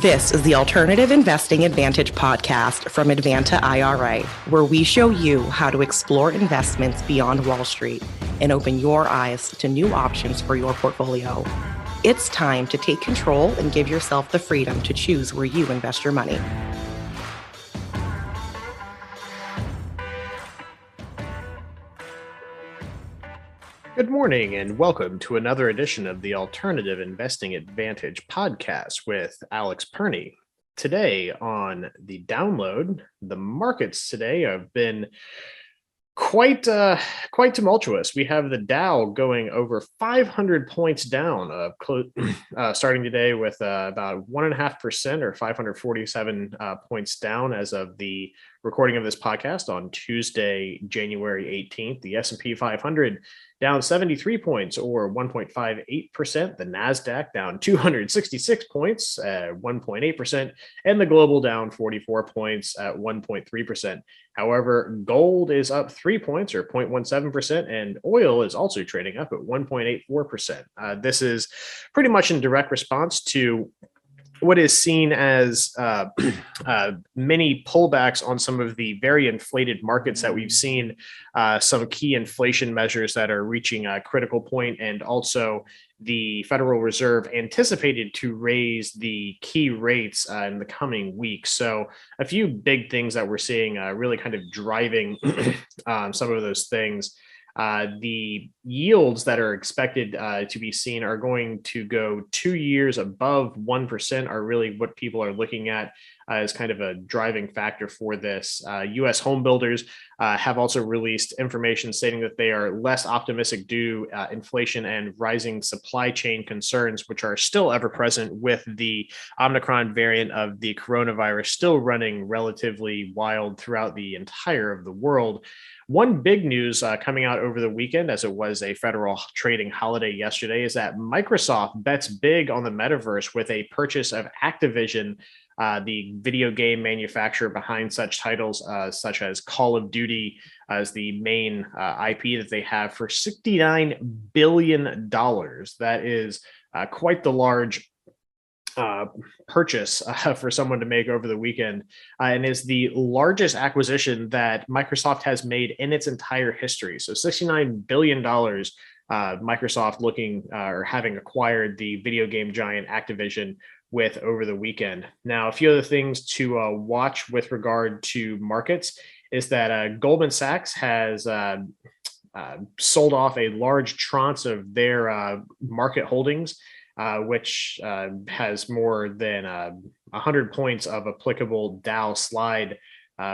This is the Alternative Investing Advantage podcast from Advanta IRA, where we show you how to explore investments beyond Wall Street and open your eyes to new options for your portfolio. It's time to take control and give yourself the freedom to choose where you invest your money. Good morning and welcome to another edition of the Alternative Investing Advantage podcast with Alex Perny. Today on the download, the markets today have been quite tumultuous. We have the Dow going over 500 points down, starting today with about 1.5% or 547 points down as of the recording of this podcast on Tuesday, January 18th. The S&P 500 down 73 points or 1.58%. The NASDAQ down 266 points at 1.8%. And the global down 44 points at 1.3%. However, gold is up 3 points or 0.17%, and oil is also trading up at 1.84%. This is pretty much in direct response to what is seen as many pullbacks on some of the very inflated markets that we've seen, some key inflation measures that are reaching a critical point, and also the Federal Reserve anticipated to raise the key rates in the coming weeks. So a few big things that we're seeing really kind of driving some of those things. The yields that are expected to be seen are going to go 2 years above 1% are really what people are looking at as kind of a driving factor for this. U.S. home builders have also released information stating that they are less optimistic due to inflation and rising supply chain concerns, which are still ever present with the Omicron variant of the coronavirus still running relatively wild throughout the entire of the world. One big news coming out over the weekend, as it was a federal trading holiday yesterday, is that Microsoft bets big on the metaverse with a purchase of Activision, the video game manufacturer behind such titles such as Call of Duty as the main IP that they have, for $69 billion. That is quite the large purchase for someone to make over the weekend, and is the largest acquisition that Microsoft has made in its entire history. So $69 billion, Microsoft looking or having acquired the video game giant Activision with over the weekend. Now, a few other things to watch with regard to markets is that Goldman Sachs has sold off a large tranche of their market holdings, which has more than 100 points of applicable Dow slide,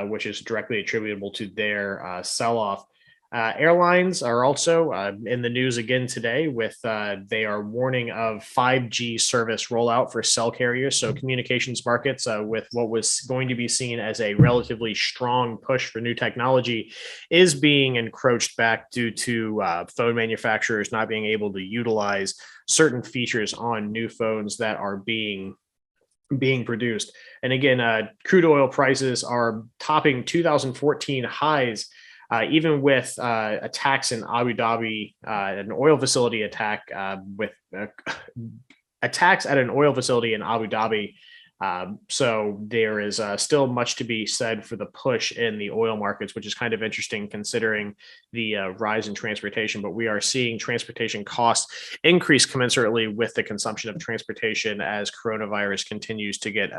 which is directly attributable to their sell-off. Airlines are also in the news again today with they are warning of 5G service rollout for cell carriers. So communications markets with what was going to be seen as a relatively strong push for new technology is being encroached back due to phone manufacturers not being able to utilize certain features on new phones that are being produced. And again, crude oil prices are topping 2014 highs, even with attacks in Abu Dhabi, an oil facility attack with attacks at an oil facility in Abu Dhabi. So there is still much to be said for the push in the oil markets, which is kind of interesting considering the rise in transportation. But we are seeing transportation costs increase commensurately with the consumption of transportation as coronavirus continues to get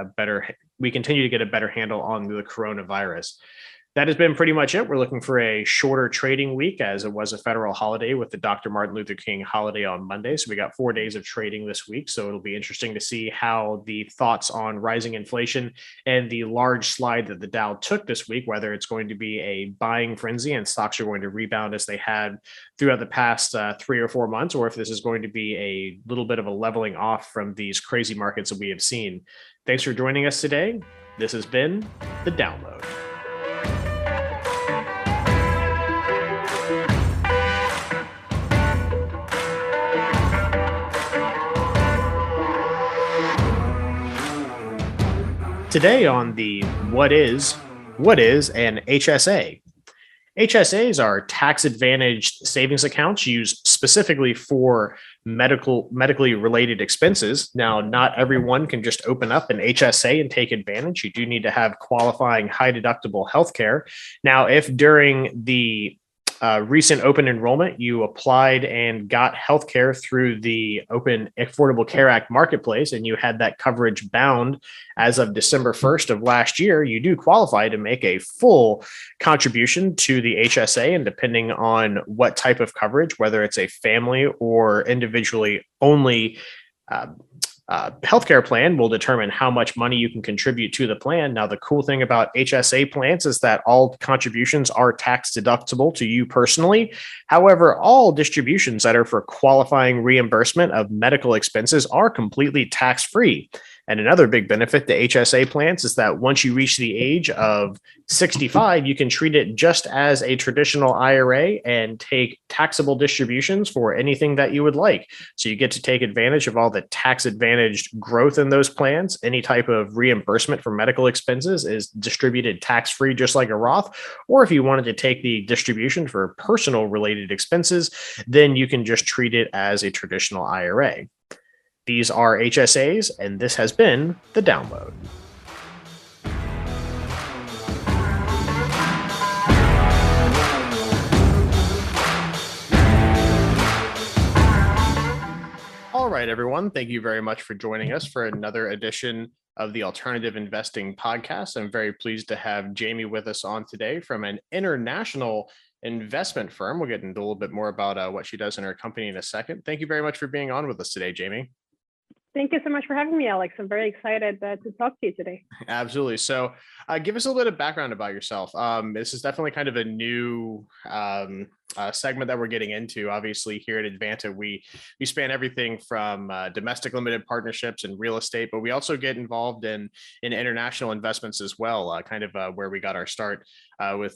we continue to get a better handle on the coronavirus. That has been pretty much it. We're looking for a shorter trading week, as it was a federal holiday with the Dr. Martin Luther King holiday on Monday. So we got 4 days of trading this week. So it'll be interesting to see how the thoughts on rising inflation and the large slide that the Dow took this week, whether it's going to be a buying frenzy and stocks are going to rebound as they had throughout the past 3 or 4 months, or if this is going to be a little bit of a leveling off from these crazy markets that we have seen. Thanks for joining us today. This has been The Download. Today on the What is an HSA? HSAs are tax-advantaged savings accounts used specifically for medically related expenses. Now, not everyone can just open up an HSA and take advantage. You do need to have qualifying high deductible healthcare. Now, if during the recent open enrollment, you applied and got healthcare through the Open Affordable Care Act marketplace, and you had that coverage bound as of December 1st of last year, you do qualify to make a full contribution to the HSA. And depending on what type of coverage, whether it's a family or individually only healthcare plan, will determine how much money you can contribute to the plan. Now, the cool thing about HSA plans is that all contributions are tax deductible to you personally. However, all distributions that are for qualifying reimbursement of medical expenses are completely tax-free. And another big benefit to HSA plans is that once you reach the age of 65, you can treat it just as a traditional IRA and take taxable distributions for anything that you would like. So you get to take advantage of all the tax advantaged growth in those plans. Any type of reimbursement for medical expenses is distributed tax-free, just like a Roth. Or if you wanted to take the distribution for personal related expenses, then you can just treat it as a traditional IRA. These are HSAs, and this has been The Download. All right, everyone. Thank you very much for joining us for another edition of the Alternative Investing Podcast. I'm very pleased to have Jamie with us on today from an international investment firm. We'll get into a little bit more about what she does in her company in a second. Thank you very much for being on with us today, Jamie. Thank you so much for having me, Alex. I'm very excited to talk to you today. Absolutely. So give us a little bit of background about yourself. This is definitely kind of a new segment that we're getting into. Obviously, here at Advanta, we span everything from domestic limited partnerships and real estate, but we also get involved in international investments as well, where we got our start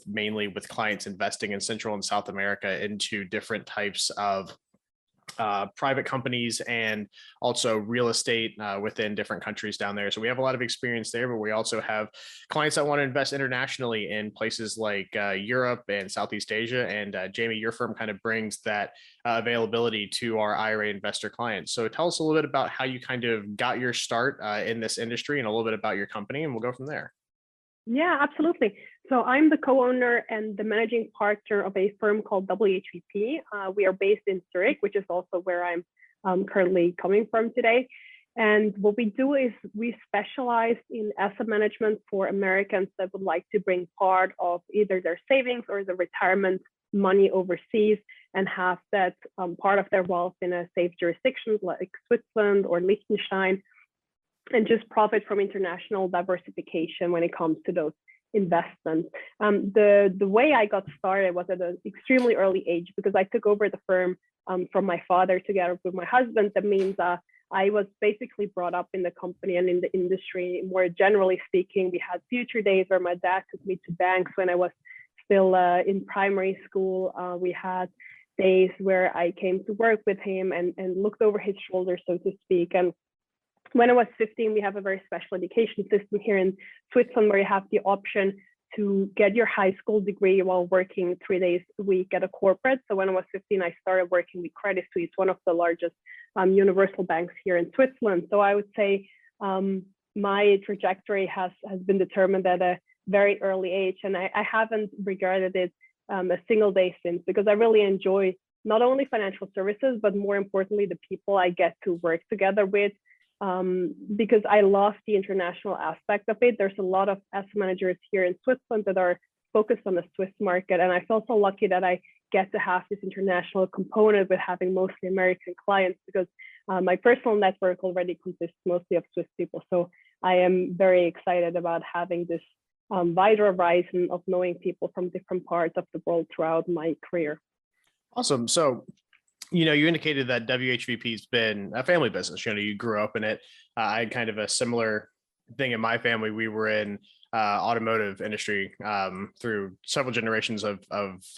mainly with clients investing in Central and South America into different types of private companies and also real estate within different countries down there. So we have a lot of experience there, but we also have clients that want to invest internationally in places like Europe and Southeast Asia. And Jamie, your firm kind of brings that availability to our IRA investor clients. So tell us a little bit about how you kind of got your start in this industry and a little bit about your company, and we'll go from there. Yeah, absolutely. So I'm the co-owner and the managing partner of a firm called WHVP. We are based in Zurich, which is also where I'm currently coming from today. And what we do is we specialize in asset management for Americans that would like to bring part of either their savings or the retirement money overseas and have that part of their wealth in a safe jurisdiction like Switzerland or Liechtenstein, and just profit from international diversification when it comes to those investments. The way I got started was at an extremely early age because I took over the firm from my father together with my husband. That means I was basically brought up in the company and in the industry. More generally speaking, we had future days where my dad took me to banks when I was still in primary school. We had days where I came to work with him and looked over his shoulder, so to speak. And when I was 15, we have a very special education system here in Switzerland where you have the option to get your high school degree while working 3 days a week at a corporate. So when I was 15, I started working with Credit Suisse, one of the largest universal banks here in Switzerland. So I would say my trajectory has been determined at a very early age, and I haven't regretted it a single day since, because I really enjoy not only financial services, but more importantly, the people I get to work together with. Because I love the international aspect of it. There's a lot of asset managers here in Switzerland that are focused on the Swiss market. And I feel so lucky that I get to have this international component with having mostly American clients, because my personal network already consists mostly of Swiss people. So I am very excited about having this wider horizon of knowing people from different parts of the world throughout my career. Awesome. So you indicated that WHVP has been a family business. You grew up in it. I had kind of a similar thing in my family. We were in automotive industry through several generations of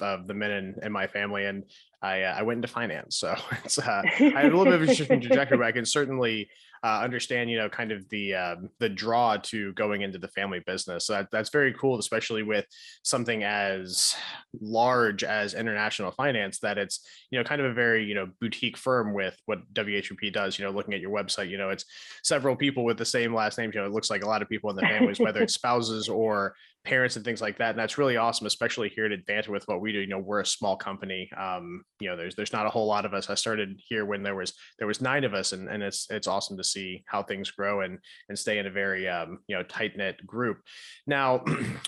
the men in my family, and I went into finance. So it's I had a little bit of a interesting trajectory, but I can certainly understand, kind of the draw to going into the family business. So that's very cool, especially with something as large as international finance, that it's, kind of a very, boutique firm with what WHVP does. Looking at your website, it's several people with the same last name. It looks like a lot of people in the families, whether it's spouses or parents and things like that. And that's really awesome, especially here at Advanta with what we do. We're a small company. There's not a whole lot of us. I started here when there was 9 of us, and it's awesome to see how things grow and stay in a very tight-knit group. Now,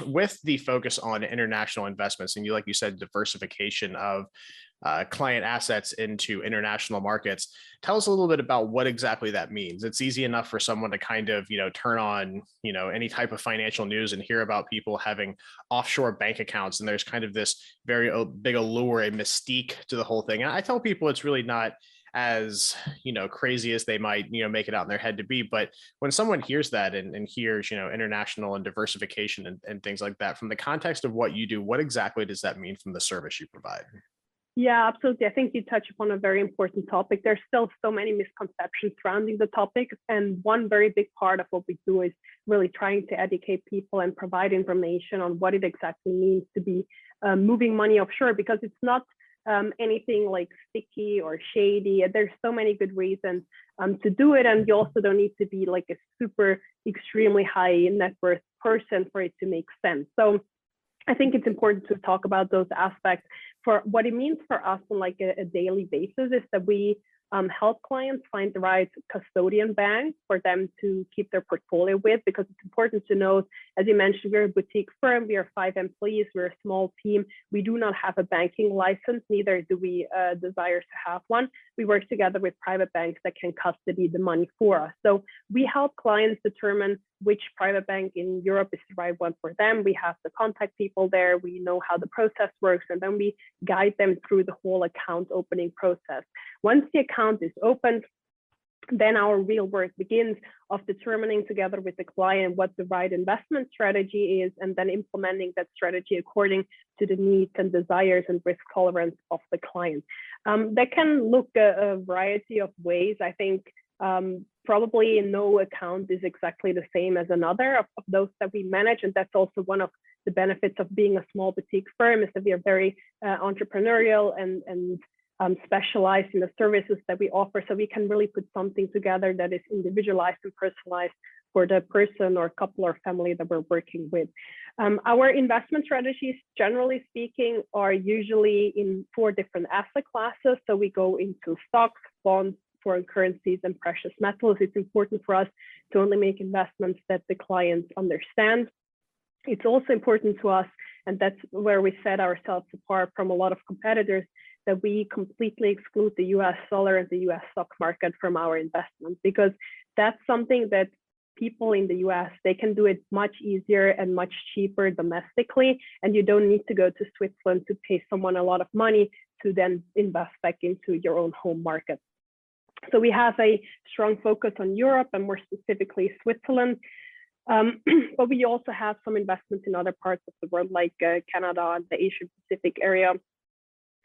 with the focus on international investments, and like you said, diversification of client assets into international markets. Tell us a little bit about what exactly that means. It's easy enough for someone to kind of, turn on, any type of financial news and hear about people having offshore bank accounts. And there's kind of this very big allure, a mystique to the whole thing. And I tell people it's really not as, crazy as they might, make it out in their head to be. But when someone hears that and hears, international and diversification and things like that, from the context of what you do, what exactly does that mean from the service you provide? Yeah, absolutely. I think you touch upon a very important topic. There's still so many misconceptions surrounding the topic. And one very big part of what we do is really trying to educate people and provide information on what it exactly means to be moving money offshore, because it's not anything like sticky or shady. There's so many good reasons to do it. And you also don't need to be like a super extremely high net worth person for it to make sense. So I think it's important to talk about those aspects. For what it means for us on like a daily basis is that we help clients find the right custodian bank for them to keep their portfolio with, because it's important to note, as you mentioned, we're a boutique firm, we are 5 employees, we're a small team. We do not have a banking license, neither do we desire to have one. We work together with private banks that can custody the money for us. So we help clients determine which private bank in Europe is the right one for them. We have the contact people there, we know how the process works, and then we guide them through the whole account opening process. Once the account is opened, then our real work begins of determining together with the client what the right investment strategy is, and then implementing that strategy according to the needs and desires and risk tolerance of the client. That can look a variety of ways. I think probably no account is exactly the same as another of those that we manage. And that's also one of the benefits of being a small boutique firm, is that we are very entrepreneurial and specialized in the services that we offer. So we can really put something together that is individualized and personalized for the person or couple or family that we're working with. Our investment strategies, generally speaking, are usually in 4 different asset classes. So we go into stocks, bonds, foreign currencies, and precious metals. It's important for us to only make investments that the clients understand. It's also important to us, and that's where we set ourselves apart from a lot of competitors, that we completely exclude the US dollar and the US stock market from our investments, because that's something that people in the US, they can do it much easier and much cheaper domestically, and you don't need to go to Switzerland to pay someone a lot of money to then invest back into your own home market. So we have a strong focus on Europe and more specifically Switzerland. But we also have some investments in other parts of the world, like Canada and the Asia Pacific area.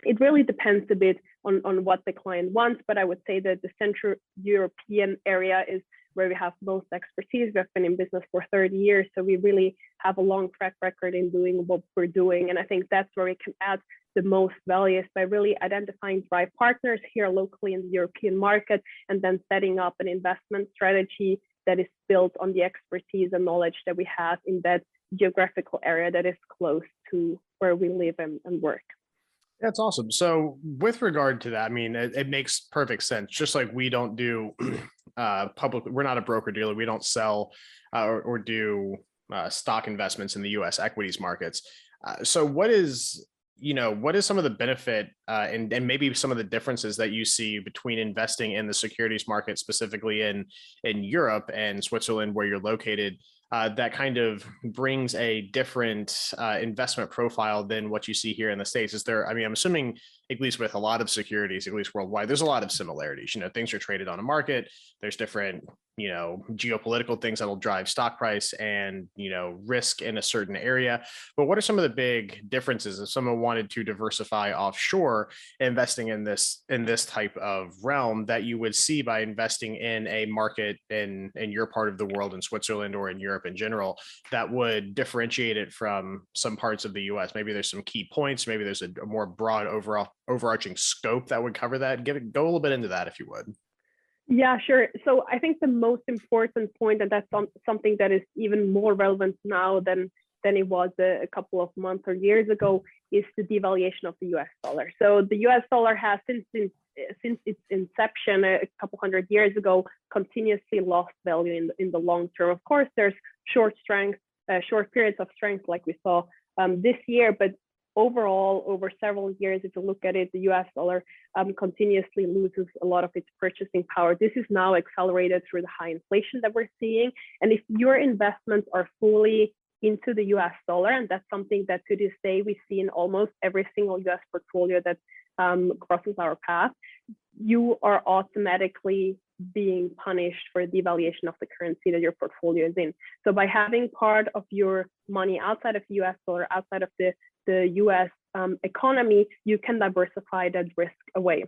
It really depends a bit on what the client wants, but I would say that the Central European area is where we have most expertise. We have been in business for 30 years, so we really have a long track record in doing what we're doing. And I think that's where we can add the most value, is by really identifying the right partners here locally in the European market, and then setting up an investment strategy that is built on the expertise and knowledge that we have in that geographical area that is close to where we live and work. That's awesome. So with regard to that, I mean, it makes perfect sense. Just like we don't do public, we're not a broker dealer. We don't sell or do stock investments in the U.S. equities markets. So what is some of the benefit and maybe some of the differences that you see between investing in the securities market, specifically in Europe and Switzerland, where you're located, that kind of brings a different investment profile than what you see here in the States? Is there, I mean, I'm assuming at least with a lot of securities, at least worldwide, there's a lot of similarities. Things are traded on a market. There's different, geopolitical things that'll drive stock price and, risk in a certain area. But what are some of the big differences if someone wanted to diversify offshore, investing in this type of realm that you would see by investing in a market in your part of the world, in Switzerland or in Europe in general, that would differentiate it from some parts of the US? Maybe there's some key points, maybe there's a more broad overarching scope that would cover that. Go a little bit into that if you would. Yeah, sure. So I think the most important point, and that's something that is even more relevant now than it was a couple of months or years ago, is the devaluation of the US dollar. So the US dollar has, since its inception a couple hundred years ago, continuously lost value in the long term. Of course, there's short periods of strength like we saw this year, but overall, over several years, if you look at it, the US dollar continuously loses a lot of its purchasing power. This is now accelerated through the high inflation that we're seeing. And if your investments are fully into the US dollar, and that's something that to this day we see in almost every single US portfolio that crosses our path, you are automatically being punished for the devaluation of the currency that your portfolio is in. So by having part of your money outside of the US dollar, outside of the US economy, you can diversify that risk away.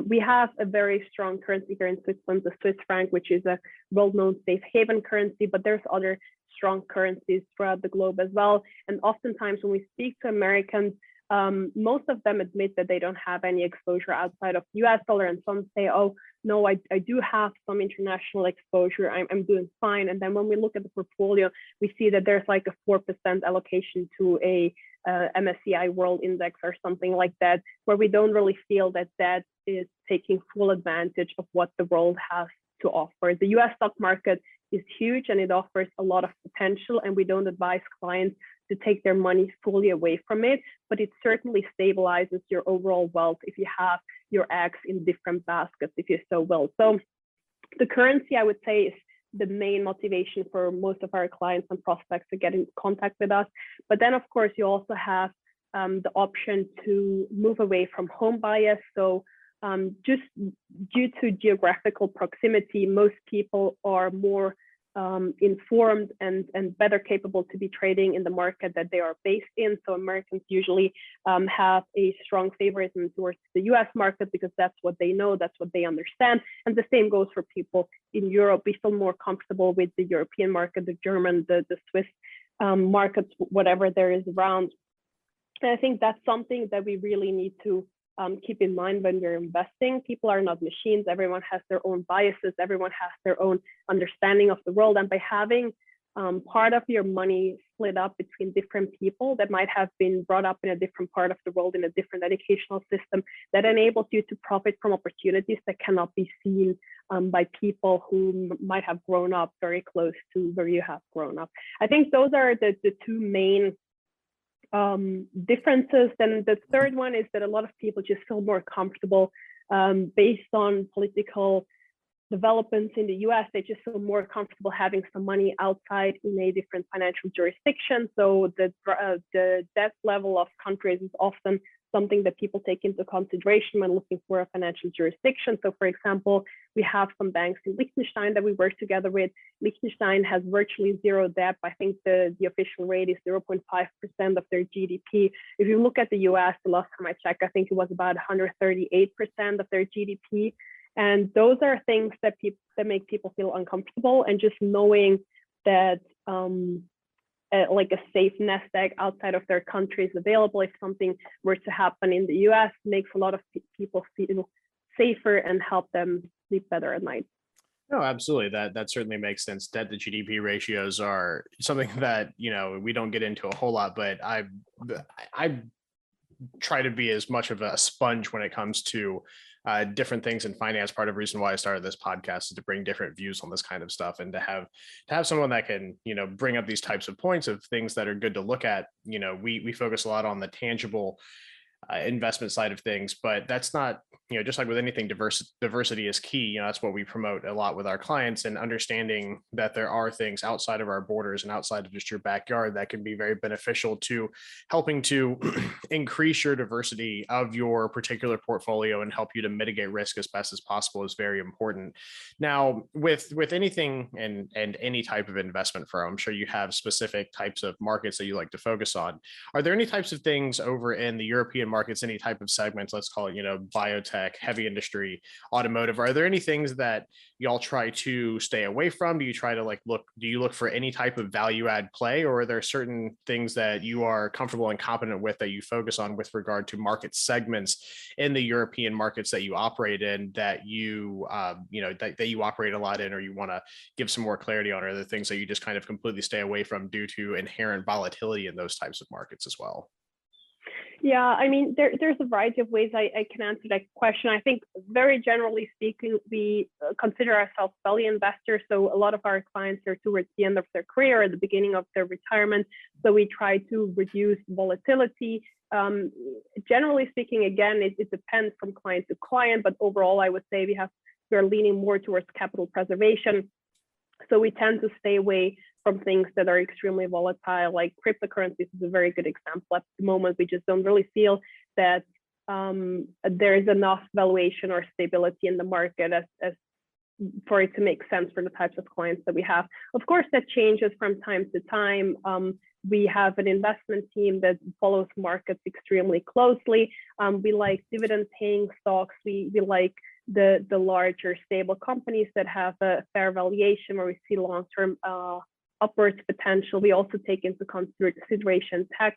We have a very strong currency here in Switzerland, the Swiss franc, which is a well-known safe haven currency, but there's other strong currencies throughout the globe as well. And oftentimes when we speak to Americans, most of them admit that they don't have any exposure outside of the US dollar, and some say, oh, no, I do have some international exposure, I'm doing fine. And then when we look at the portfolio, we see that there's like a 4% allocation to a MSCI World Index or something like that, where we don't really feel that that is taking full advantage of what the world has to offer. The US stock market is huge and it offers a lot of potential, and we don't advise clients to take their money fully away from it, but it certainly stabilizes your overall wealth if you have your eggs in different baskets, if you so will. So the currency, I would say, is the main motivation for most of our clients and prospects to get in contact with us. But then, of course, you also have the option to move away from home bias. So just due to geographical proximity, most people are more informed and better capable to be trading in the market that they are based in. So Americans usually have a strong favoritism towards the US market because that's what they know, that's what they understand. And the same goes for people in Europe. We feel more comfortable with the European market, the German, the Swiss markets, whatever there is around. And I think that's something that we really need to keep in mind when we're investing. People are not machines. Everyone has their own biases. Everyone has their own understanding of the world. And by having part of your money split up between different people that might have been brought up in a different part of the world, in a different educational system, that enables you to profit from opportunities that cannot be seen by people who might have grown up very close to where you have grown up. I think those are the two main differences. Then the third one is that a lot of people just feel more comfortable based on political developments in the US. They just feel more comfortable having some money outside in a different financial jurisdiction. So the debt level of countries is often something that people take into consideration when looking for a financial jurisdiction. So for example, we have some banks in Liechtenstein that we work together with. Liechtenstein has virtually zero debt. I think the official rate is 0.5% of their GDP. If you look at the US, the last time I checked, I think it was about 138% of their GDP. And those are things that make people feel uncomfortable. And just knowing that like a safe nest egg outside of their country is available if something were to happen in the US makes a lot of people feel safer and help them sleep better at night. No, absolutely. That certainly makes sense. Debt to GDP ratios are something that, we don't get into a whole lot, but I try to be as much of a sponge when it comes to different things in finance. Part of the reason why I started this podcast is to bring different views on this kind of stuff, and to have someone that can, bring up these types of points of things that are good to look at. We focus a lot on the tangible investment side of things. But that's not, just like with anything, diversity is key. That's what we promote a lot with our clients, and understanding that there are things outside of our borders and outside of just your backyard that can be very beneficial to helping to increase your diversity of your particular portfolio and help you to mitigate risk as best as possible is very important. Now, with anything and any type of investment firm, I'm sure you have specific types of markets that you like to focus on. Are there any types of things over in the European markets, any type of segments, let's call it, biotech, heavy industry, automotive? Are there any things that y'all try to stay away from? Do you try to do you look for any type of value add play, or are there certain things that you are comfortable and competent with that you focus on with regard to market segments in the European markets that you operate in, that you, that you operate a lot in, or you want to give some more clarity on? Are there things that you just kind of completely stay away from due to inherent volatility in those types of markets as well? Yeah, I mean, there's a variety of ways I can answer that question. I think very generally speaking, we consider ourselves value investors. So a lot of our clients are towards the end of their career, at the beginning of their retirement. So we try to reduce volatility. Generally speaking, again, it depends from client to client, but overall, I would say we're leaning more towards capital preservation. So we tend to stay away from things that are extremely volatile, like cryptocurrencies is a very good example. At the moment, we just don't really feel that there is enough valuation or stability in the market as for it to make sense for the types of clients that we have. Of course, that changes from time to time. We have an investment team that follows markets extremely closely. We like dividend-paying stocks. We like the larger stable companies that have a fair valuation where we see long-term upwards potential. We also take into consideration tax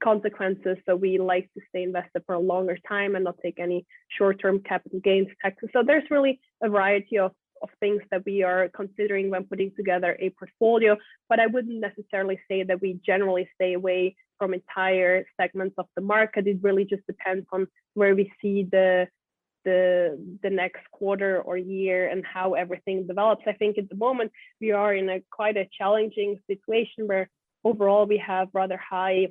consequences. So we like to stay invested for a longer time and not take any short-term capital gains taxes. So there's really a variety of things that we are considering when putting together a portfolio, but I wouldn't necessarily say that we generally stay away from entire segments of the market. It really just depends on where we see the next quarter or year and how everything develops. I think at the moment we are in quite a challenging situation where overall we have rather high,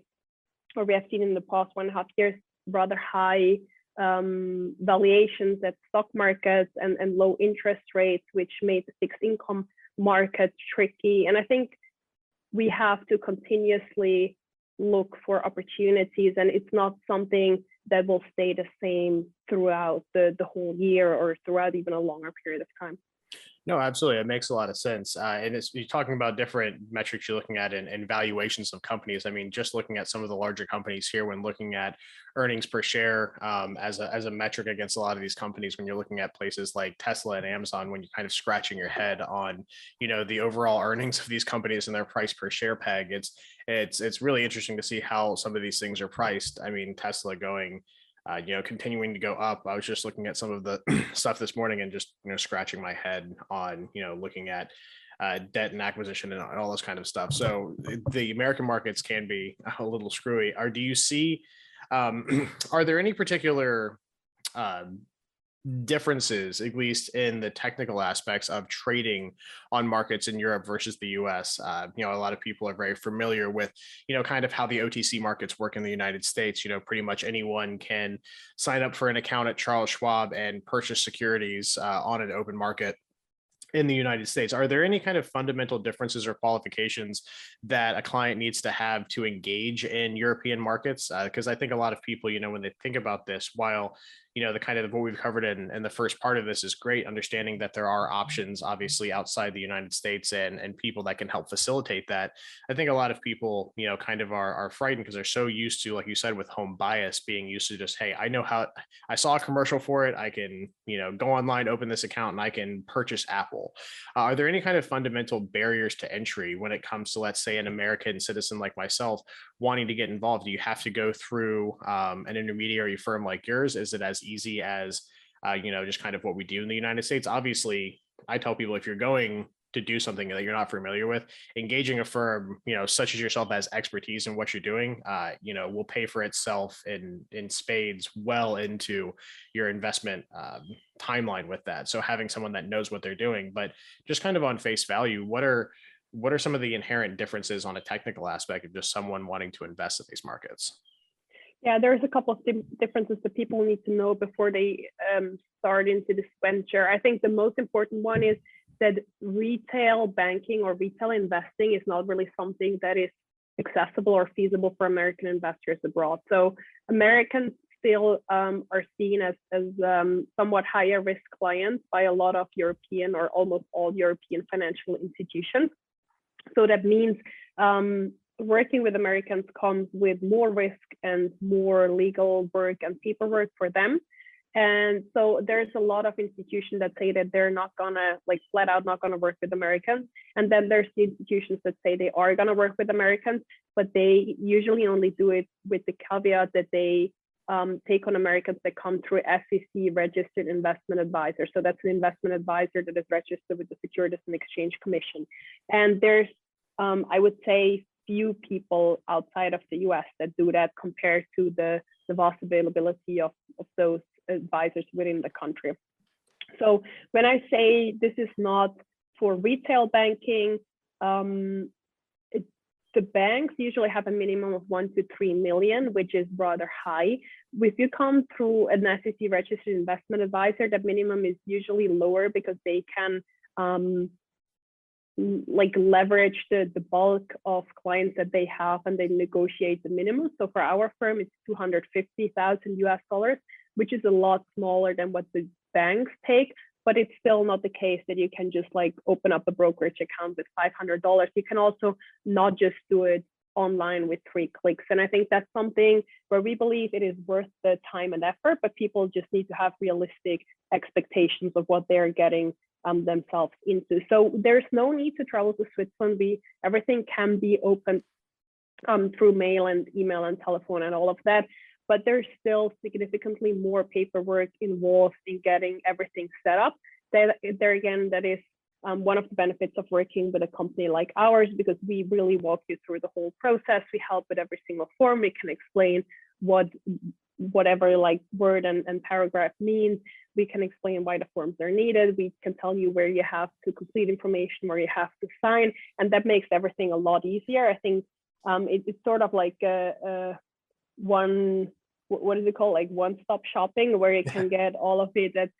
or we have seen in the past 1.5 years, rather high valuations at stock markets and low interest rates, which made the fixed income market tricky. And I think we have to continuously look for opportunities, and it's not something that will stay the same throughout the whole year or throughout even a longer period of time. No, absolutely. It makes a lot of sense. And you're talking about different metrics you're looking at and valuations of companies. I mean, just looking at some of the larger companies here, when looking at earnings per share as a metric against a lot of these companies, when you're looking at places like Tesla and Amazon, when you're kind of scratching your head on, the overall earnings of these companies and their price per share peg, it's really interesting to see how some of these things are priced. I mean, Tesla going, continuing to go up. I was just looking at some of the stuff this morning and just, scratching my head on, looking at debt and acquisition and all this kind of stuff. So the American markets can be a little screwy. Do you see, are there any particular differences, at least in the technical aspects of trading on markets in Europe versus the US? A lot of people are very familiar with, kind of how the OTC markets work in the United States. Pretty much anyone can sign up for an account at Charles Schwab and purchase securities on an open market in the United States. Are there any kind of fundamental differences or qualifications that a client needs to have to engage in European markets? Because I think a lot of people, when they think about this, while the kind of what we've covered in the first part of this is great, understanding that there are options obviously outside the United States and people that can help facilitate that. I think a lot of people, kind of are frightened because they're so used to, like you said, with home bias, being used to just, hey, I know how, I saw a commercial for it. I can, go online, open this account, and I can purchase Apple. Are there any kind of fundamental barriers to entry when it comes to, let's say, an American citizen like myself wanting to get involved? Do you have to go through an intermediary firm like yours? Is it as easy as, just kind of what we do in the United States? Obviously, I tell people, if you're going to do something that you're not familiar with, engaging a firm, such as yourself, has expertise in what you're doing, will pay for itself in spades well into your investment timeline with that. So having someone that knows what they're doing, but just kind of on face value, what are some of the inherent differences on a technical aspect of just someone wanting to invest in these markets? Yeah, there's a couple of differences that people need to know before they start into this venture. I think the most important one is that retail banking or retail investing is not really something that is accessible or feasible for American investors abroad. So Americans still are seen as somewhat higher risk clients by a lot of European or almost all European financial institutions. So that means working with Americans comes with more risk and more legal work and paperwork for them. And so there's a lot of institutions that say that they're not gonna, like, flat out not gonna work with Americans. And then there's the institutions that say they are gonna work with Americans, but they usually only do it with the caveat that they take on Americans that come through SEC registered investment advisor. So that's an investment advisor that is registered with the Securities and Exchange Commission. And there's, I would say, few people outside of the US that do that compared to the vast availability of those advisors within the country. So when I say this is not for retail banking, the banks usually have a minimum of 1 to 3 million, which is rather high. If you come through an SEC registered investment advisor, that minimum is usually lower because they can like leverage the bulk of clients that they have and they negotiate the minimum. So for our firm, it's $250,000 US, which is a lot smaller than what the banks take, but it's still not the case that you can just like open up a brokerage account with $500. You can also not just do it online with 3 clicks. And I think that's something where we believe it is worth the time and effort, but people just need to have realistic expectations of what they're getting themselves into. So there's no need to travel to Switzerland. Everything can be open through mail and email and telephone and all of that, but there's still significantly more paperwork involved in getting everything set up. There again, that is one of the benefits of working with a company like ours, because we really walk you through the whole process. We help with every single form. We can explain whatever like word and paragraph means. We can explain why the forms are needed. We can tell you where you have to complete information, where you have to sign, and that makes everything a lot easier. I think it's sort of like what is it called? Like one-stop shopping, where you can get all of it at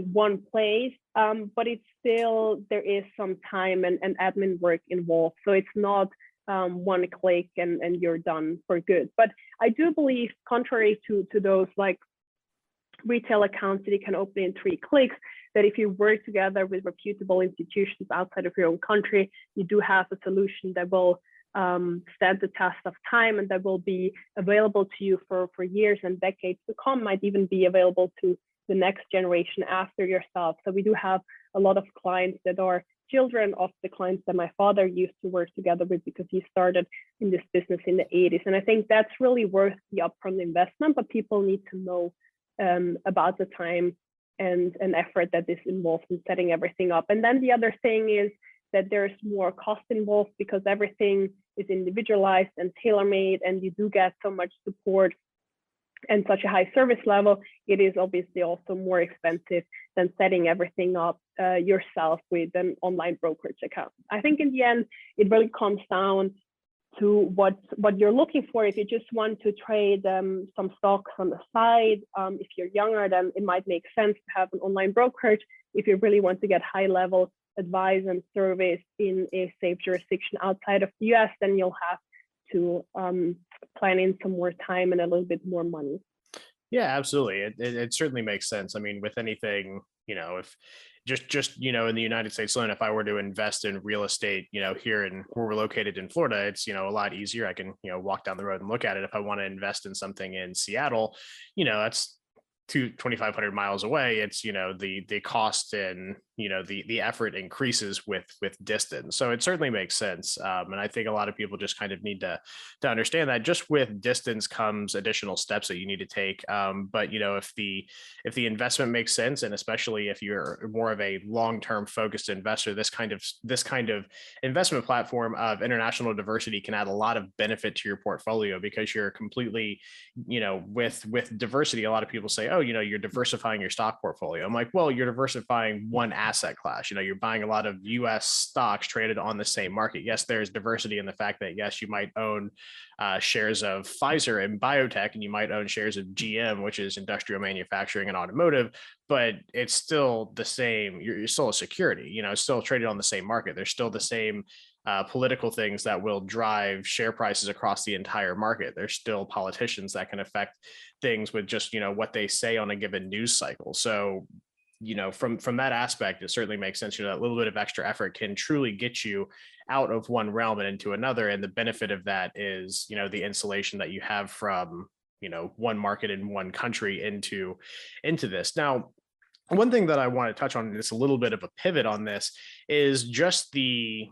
one place. But it's still, there is some time and admin work involved. So it's not one click and you're done for good. But I do believe, contrary to those like retail accounts that you can open in 3 clicks, that if you work together with reputable institutions outside of your own country, you do have a solution that will stand the test of time and that will be available to you for years and decades to come, might even be available to the next generation after yourself. So we do have a lot of clients that are children of the clients that my father used to work together with, because he started in this business in the 80s. And I think that's really worth the upfront investment, but people need to know about the time and effort that is involved in setting everything up. And then the other thing is that there's more cost involved, because everything is individualized and tailor-made, and you do get so much support and such a high service level. It is obviously also more expensive than setting everything up yourself with an online brokerage account. I think in the end, it really comes down to what you're looking for. If you just want to trade some stocks on the side, if you're younger, then it might make sense to have an online brokerage. If you really want to get high level advice and service in a safe jurisdiction outside of the US, then you'll have to plan in some more time and a little bit more money. Yeah, absolutely. It certainly makes sense. I mean, with anything, if just in the United States alone, if I were to invest in real estate, here in where we're located in Florida, it's, a lot easier. I can, walk down the road and look at it. If I want to invest in something in Seattle, that's 2,500 miles away. It's, the cost and, the effort increases with distance. So it certainly makes sense. And I think a lot of people just kind of need to understand that just with distance comes additional steps that you need to take. But, if the investment makes sense, and especially if you're more of a long-term focused investor, this kind of investment platform of international diversity can add a lot of benefit to your portfolio, because you're completely, with diversity. A lot of people say, oh, you're diversifying your stock portfolio. I'm like, well, you're diversifying one asset class. You're buying a lot of US stocks traded on the same market. Yes, there's diversity in the fact that, yes, you might own shares of Pfizer and biotech, and you might own shares of GM, which is industrial manufacturing and automotive, but it's still the same. You're still a security, it's still traded on the same market. There's still the same political things that will drive share prices across the entire market. There's still politicians that can affect things with just, what they say on a given news cycle. So, from that aspect, it certainly makes sense. That little bit of extra effort can truly get you out of one realm and into another. And the benefit of that is, the insulation that you have from, one market in one country into this. Now, one thing that I want to touch on, and it's a little bit of a pivot on this, is just the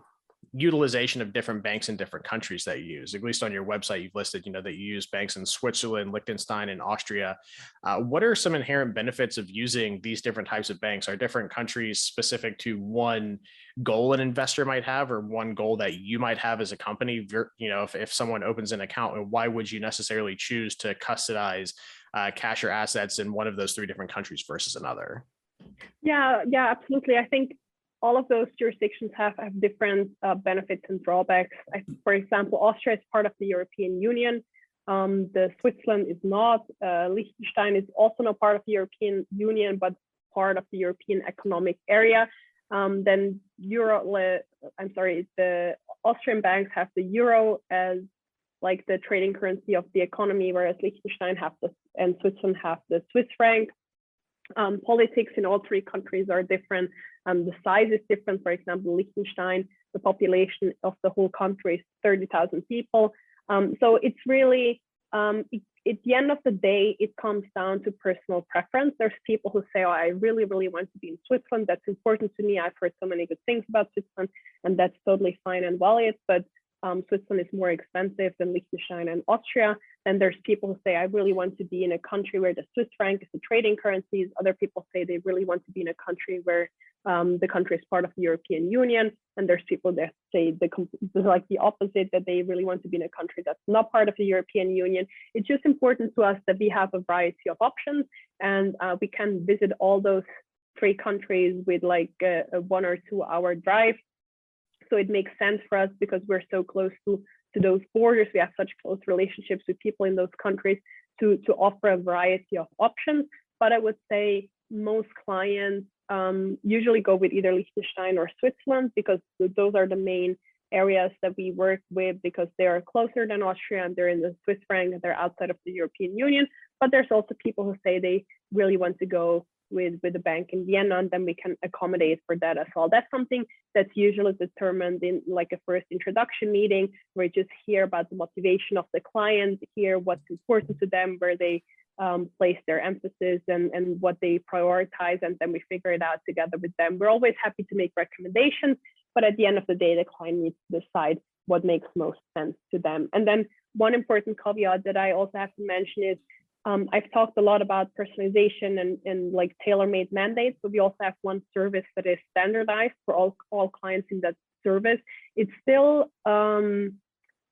utilization of different banks in different countries that you use. At least on your website, you've listed, that you use banks in Switzerland, Liechtenstein, and Austria. What are some inherent benefits of using these different types of banks? Are different countries specific to one goal an investor might have, or one goal that you might have as a company? If someone opens an account, why would you necessarily choose to custodize cash or assets in one of those three different countries versus another? Yeah, absolutely. I think all of those jurisdictions have different benefits and drawbacks. For example, Austria is part of the European Union. The Switzerland is not. Liechtenstein is also not part of the European Union, but part of the European Economic Area. The Austrian banks have the euro as like the trading currency of the economy, whereas Liechtenstein and Switzerland have the Swiss franc. Politics in all three countries are different. The size is different. For example, Liechtenstein, the population of the whole country is 30,000 people. So it's really, at the end of the day, it comes down to personal preference. There's people who say, I really, really want to be in Switzerland. That's important to me. I've heard so many good things about Switzerland, and that's totally fine and valid. But Switzerland is more expensive than Liechtenstein and Austria. And there's people who say, I really want to be in a country where the Swiss franc is the trading currencies. Other people say they really want to be in a country where the country is part of the European Union. And there's people that say the opposite, that they really want to be in a country that's not part of the European Union. It's just important to us that we have a variety of options, and we can visit all those three countries with like a 1 or 2 hour drive. So it makes sense for us because we're so close to those borders. We have such close relationships with people in those countries to offer a variety of options. But I would say most clients usually go with either Liechtenstein or Switzerland, because those are the main areas that we work with, because they are closer than Austria and they're in the Swiss franc and they're outside of the European Union. But there's also people who say they really want to go with a bank in Vienna, and then we can accommodate for that as well. That's something that's usually determined in like a first introduction meeting, where you just hear about the motivation of the client, hear what's important to them, where they place their emphasis and what they prioritize, and then we figure it out together with them. We're always happy to make recommendations, but at the end of the day, the client needs to decide what makes most sense to them. And then one important caveat that I also have to mention is I've talked a lot about personalization and like tailor-made mandates, but we also have one service that is standardized for all clients in that service. It's still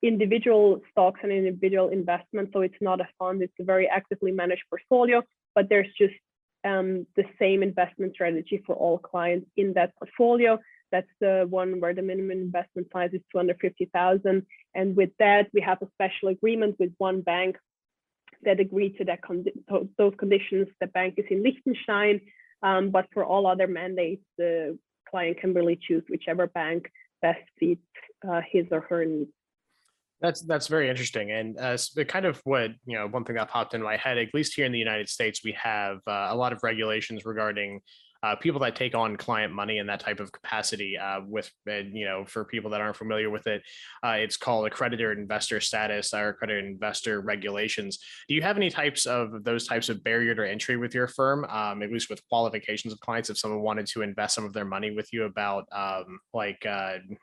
individual stocks and individual investments, so it's not a fund, it's a very actively managed portfolio, but there's just the same investment strategy for all clients in that portfolio. That's the one where the minimum investment size is 250,000. And with that, we have a special agreement with one bank that agreed to those conditions. The bank is in Liechtenstein, but for all other mandates, the client can really choose whichever bank best fits his or her needs. That's very interesting. And kind of what, one thing that popped into my head, at least here in the United States, we have a lot of regulations regarding people that take on client money in that type of capacity for people that aren't familiar with it, it's called accredited investor status or accredited investor regulations. Do you have any types of those types of barrier to entry with your firm, at least with qualifications of clients, if someone wanted to invest some of their money with you, about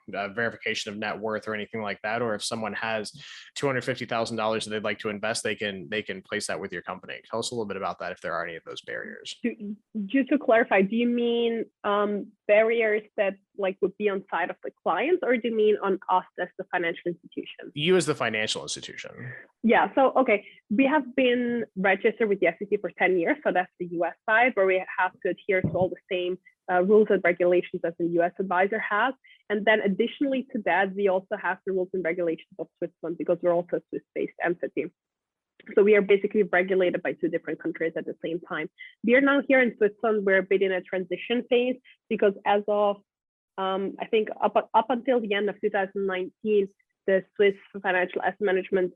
verification of net worth or anything like that? Or if someone has $250,000 that they'd like to invest, they can place that with your company. Tell us a little bit about that, if there are any of those barriers. Just to clarify, do you mean barriers that like would be on side of the clients, or do you mean on us as the financial institution? You as the financial institution. Yeah, so okay, we have been registered with the SEC for 10 years, so that's the US side, where we have to adhere to all the same rules and regulations as the US advisor has. And then additionally to that, we also have the rules and regulations of Switzerland, because we're also a Swiss-based entity. So we are basically regulated by two different countries at the same time. We are now here in Switzerland, we're a bit in a transition phase, because as of, I think up until the end of 2019, the Swiss financial asset management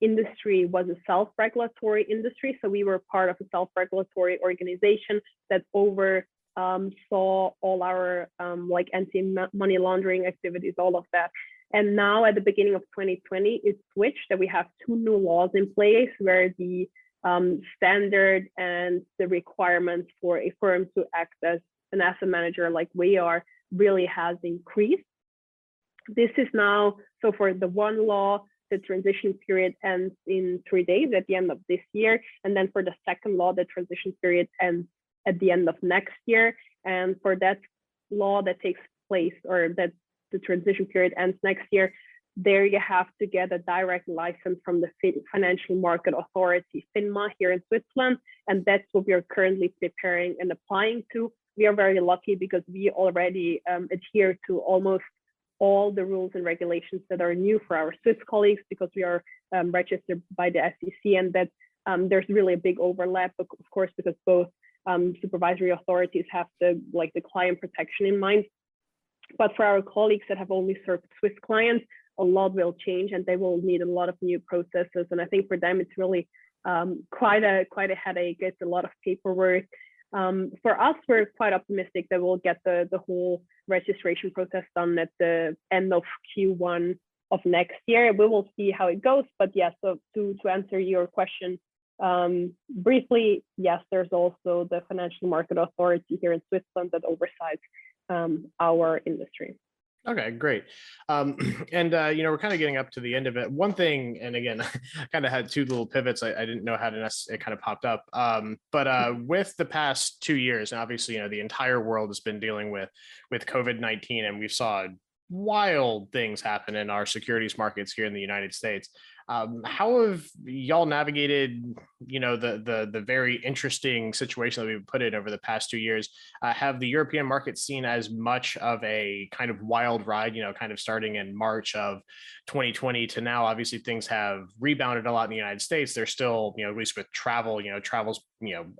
industry was a self-regulatory industry. So we were part of a self-regulatory organization that oversaw all our like anti-money laundering activities, all of that. And now at the beginning of 2020, it switched, that we have two new laws in place where the standard and the requirements for a firm to act as an asset manager like we are really has increased. This is now, so for the one law, the transition period ends in 3 days at the end of this year. And then for the second law, the transition period ends at the end of next year. And for that law that takes place, or that the transition period ends next year, there you have to get a direct license from the Financial Market Authority, FINMA, here in Switzerland. And that's what we are currently preparing and applying to. We are very lucky because we already adhere to almost all the rules and regulations that are new for our Swiss colleagues, because we are registered by the SEC, and that there's really a big overlap, of course, because both supervisory authorities have the client protection in mind. But for our colleagues that have only served Swiss clients, a lot will change, and they will need a lot of new processes. And I think for them, it's really quite a headache. It's a lot of paperwork. For us, we're quite optimistic that we'll get the whole registration process done at the end of Q1 of next year. We will see how it goes. But yes, so to answer your question briefly, yes, there's also the Financial Market Authority here in Switzerland that oversees our industry. Okay, great. We're kind of getting up to the end of it. One thing, and again, I kind of had two little pivots. I didn't know how to, it kind of popped up. But with the past 2 years, and obviously, the entire world has been dealing with COVID-19, and we saw wild things happen in our securities markets here in the United States. How have y'all navigated, the very interesting situation that we've put in over the past 2 years? Have the European markets seen as much of a kind of wild ride, kind of starting in March of 2020 to now? Obviously, things have rebounded a lot in the United States. There's still, at least with travel,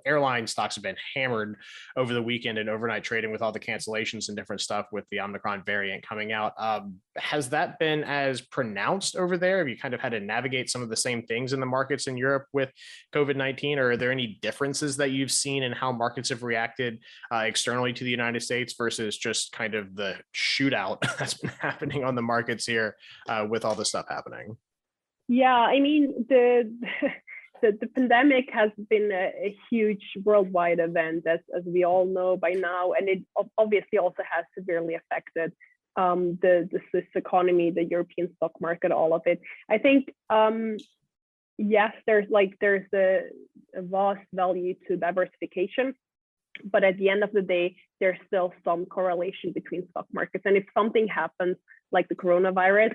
airline stocks have been hammered over the weekend and overnight trading with all the cancellations and different stuff with the Omicron variant coming out. Has that been as pronounced over there? Have you kind of had to navigate some of the same things in the markets in Europe with COVID-19, or are there any differences that you've seen in how markets have reacted externally to the United States versus just kind of the shootout that's been happening on the markets here with all this stuff happening? Yeah, I mean, the pandemic has been a huge worldwide event, as we all know by now, and it obviously also has severely affected the Swiss economy, the European stock market, all of it. I think yes, there's a vast value to diversification, but at the end of the day, there's still some correlation between stock markets. And if something happens like the coronavirus,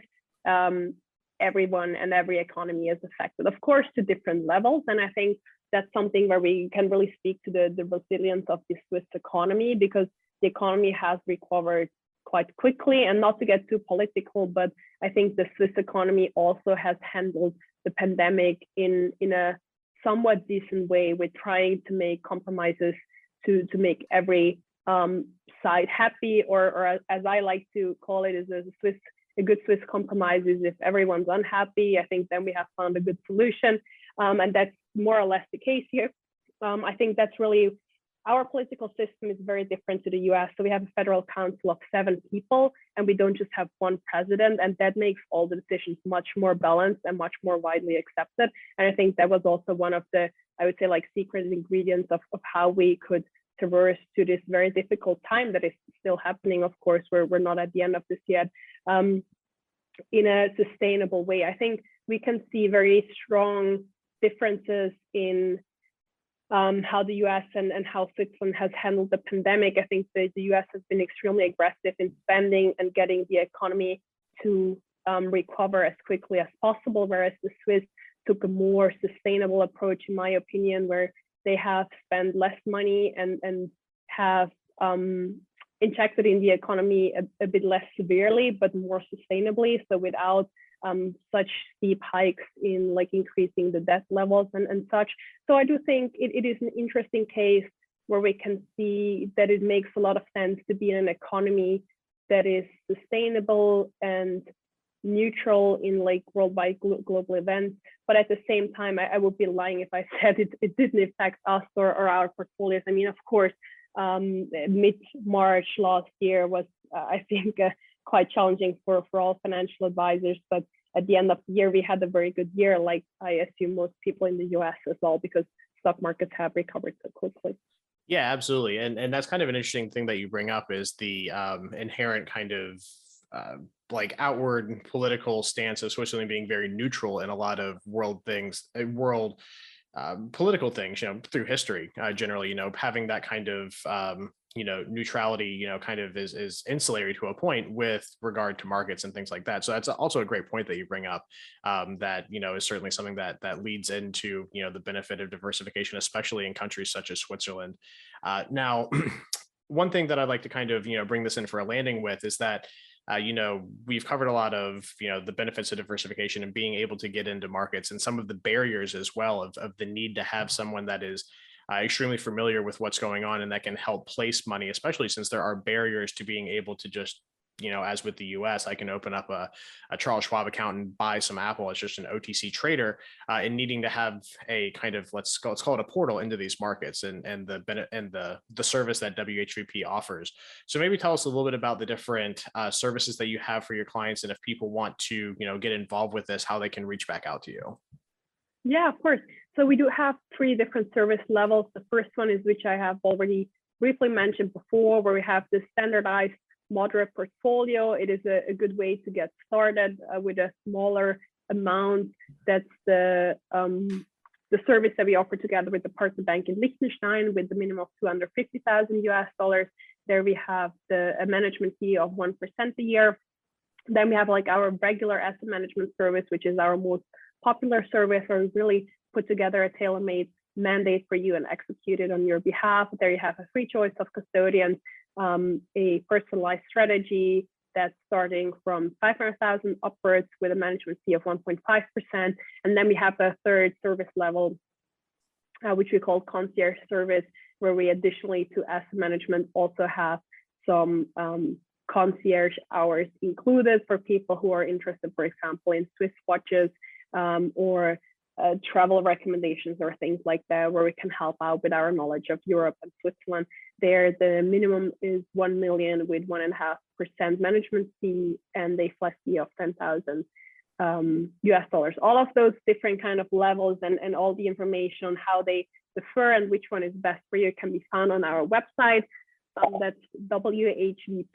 everyone and every economy is affected, of course, to different levels. And I think that's something where we can really speak to the resilience of the Swiss economy, because the economy has recovered quite quickly. And not to get too political, but I think the Swiss economy also has handled the pandemic in a somewhat decent way, with trying to make compromises to make every side happy, or as I like to call it, is a good Swiss compromise is if everyone's unhappy. I think then we have found a good solution, and that's more or less the case here. I think that's really, our political system is very different to the US. So we have a federal council of 7 people, and we don't just have one president, and that makes all the decisions much more balanced and much more widely accepted. And I think that was also one of the, I would say, secret ingredients of how we could traverse to this very difficult time that is still happening. Of course, we're not at the end of this yet, in a sustainable way. I think we can see very strong differences in how the US and how Switzerland has handled the pandemic. I think the US has been extremely aggressive in spending and getting the economy to recover as quickly as possible, whereas the Swiss took a more sustainable approach, in my opinion, where they have spent less money and have injected in the economy a bit less severely, but more sustainably. So without such steep hikes in like increasing the debt levels and such. So I do think it is an interesting case where we can see that it makes a lot of sense to be in an economy that is sustainable and neutral in like worldwide global events. But at the same time, I would be lying if I said it didn't affect us or our portfolios. I mean, of course, mid-March last year was, I think, quite challenging for all financial advisors. But at the end of the year, we had a very good year, like I assume most people in the US as well, because stock markets have recovered so quickly. Yeah, absolutely. And that's kind of an interesting thing that you bring up is the inherent kind of like outward political stance of Switzerland being very neutral in a lot of world political things, through history, generally, having that kind of, neutrality, kind of is insulatory to a point with regard to markets and things like that. So that's also a great point that you bring up, that, is certainly something that leads into, the benefit of diversification, especially in countries such as Switzerland. Now, one thing that I'd like to kind of, bring this in for a landing with is that, we've covered a lot of, the benefits of diversification and being able to get into markets and some of the barriers as well of the need to have someone that is extremely familiar with what's going on and that can help place money, especially since there are barriers to being able to just, as with the US, I can open up a Charles Schwab account and buy some Apple as just an OTC trader, and needing to have a kind of, let's call it a portal into these markets and the service that WHVP offers. So maybe tell us a little bit about the different services that you have for your clients, and if people want to, get involved with this, how they can reach back out to you. Yeah, of course. So we do have 3 different service levels. The first one is, which I have already briefly mentioned before, where we have the standardized moderate portfolio. It is a good way to get started with a smaller amount. That's the service that we offer together with the partner bank in Liechtenstein with the minimum of $250,000 US. There we have a management fee of 1% a year. Then we have like our regular asset management service, which is our most popular service, where we really put together a tailor-made mandate for you and execute it on your behalf. There you have a free choice of custodians, a personalized strategy that's starting from 500,000 upwards with a management fee of 1.5%. And then we have a third service level, which we call concierge service, where we additionally to asset management also have some concierge hours included for people who are interested, for example, in Swiss watches or travel recommendations or things like that, where we can help out with our knowledge of Europe and Switzerland. There, the minimum is 1 million with 1.5% management fee and a flat fee of 10,000 US dollars. All of those different kind of levels and all the information on how they differ and which one is best for you can be found on our website. That's whvp.ch.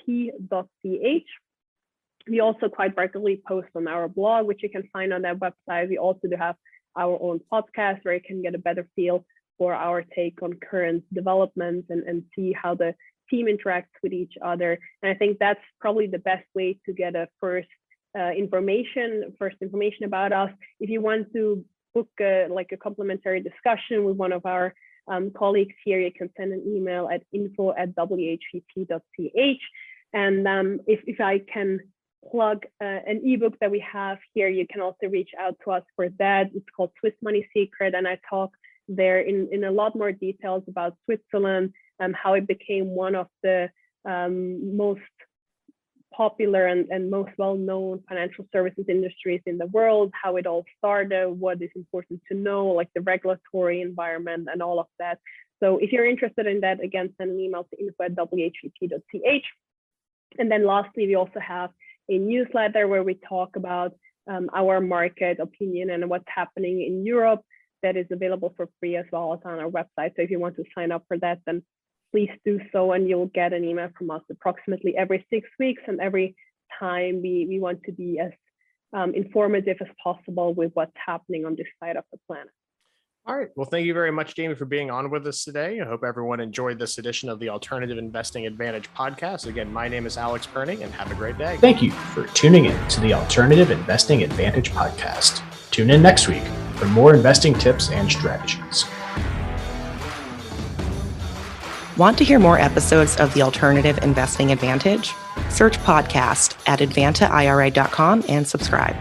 We also quite regularly post on our blog, which you can find on that website. We also do have our own podcast where you can get a better feel for our take on current developments and see how the team interacts with each other. And I think that's probably the best way to get a first information about us. If you want to book a complimentary discussion with one of our colleagues here, you can send an email at info@whvp.ch. And if I can plug an ebook that we have here, you can also reach out to us for that. It's called Swiss Money Secret, and I talk there in a lot more details about Switzerland and how it became one of the most popular and most well-known financial services industries in the world, how it all started, what is important to know, like the regulatory environment and all of that. So if you're interested in that, again, send an email to info@whvp.ch. And then lastly, we also have a newsletter where we talk about our market opinion and what's happening in Europe that is available for free as well as on our website. So if you want to sign up for that, then please do so, and you'll get an email from us approximately every 6 weeks. And every time we want to be as informative as possible with what's happening on this side of the planet. All right. Well, thank you very much, Jamie, for being on with us today. I hope everyone enjoyed this edition of the Alternative Investing Advantage podcast. Again, my name is Alex Perny, and have a great day. Thank you for tuning in to the Alternative Investing Advantage podcast. Tune in next week for more investing tips and strategies. Want to hear more episodes of the Alternative Investing Advantage? Search podcast at advantaira.com and subscribe.